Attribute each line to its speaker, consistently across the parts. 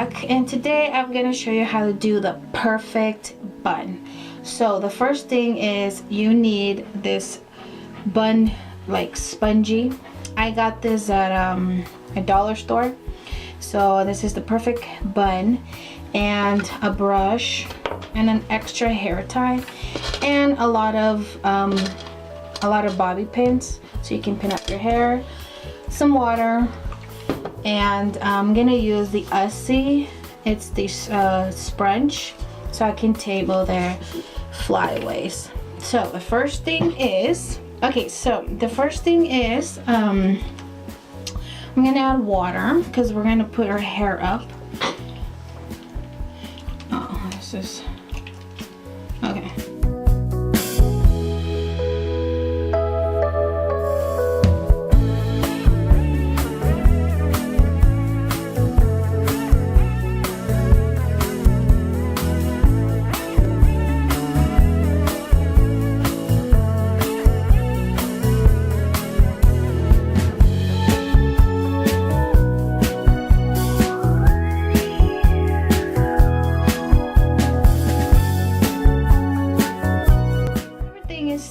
Speaker 1: back, and today I'm gonna show you how to do the perfect bun. So the first thing is you need this bun, like spongy. I got this at a dollar store. So this is the perfect bun, and a brush and an extra hair tie and a lot of bobby pins so you can pin up your hair, some water, and I'm gonna use the Ussie. It's this sponge, so I can table their flyaways. So the first thing is, I'm gonna add water because we're gonna put our hair up. Oh, this is okay.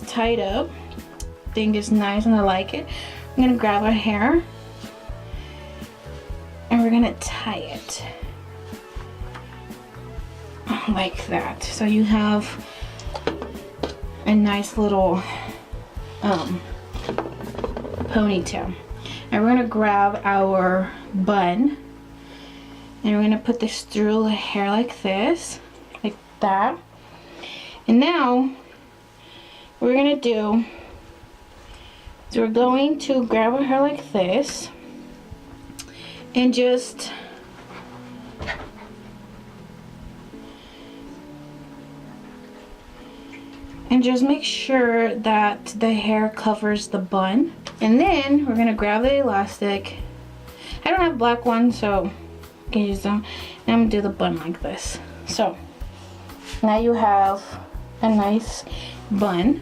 Speaker 1: Tied up. I think it's nice and I like it. I'm gonna grab our hair and we're gonna tie it like that, so you have a nice little ponytail. And we're gonna grab our bun and we're gonna put this through the hair like this, like that. And now what we're gonna do is we're going to grab our hair like this and just make sure that the hair covers the bun. And then we're gonna grab the elastic. I don't have black one, so you can use them. And I'm gonna do the bun like this. So now you have a nice bun.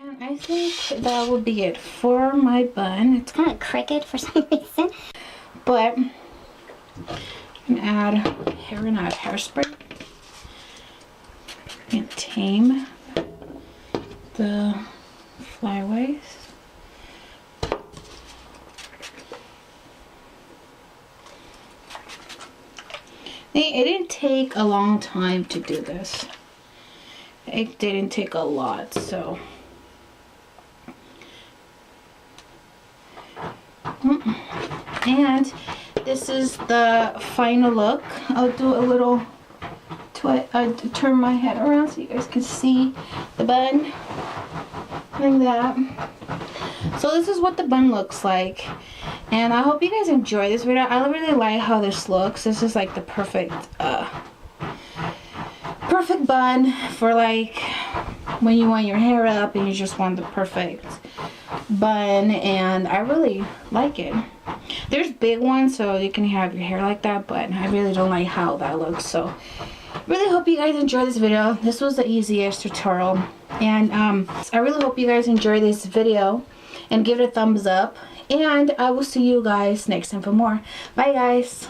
Speaker 1: And I think that would be it for my bun. It's
Speaker 2: kind of crooked for some reason,
Speaker 1: but we're gonna add hairspray and tame the flyaways. It didn't take a long time to do this. It didn't take a lot, so. And this is the final look. I'll do a little turn my head around so you guys can see the bun like that. So this is what the bun looks like, and I hope you guys enjoy this video. I really like how this looks. This is like the perfect bun for like when you want your hair up and you just want the perfect bun, and I really like it. There's big ones so you can have your hair like that, but I really don't like how that looks. So really hope you guys enjoy this video. This was the easiest tutorial, and I really hope you guys enjoy this video and give it a thumbs up, and I will see you guys next time for more. Bye guys.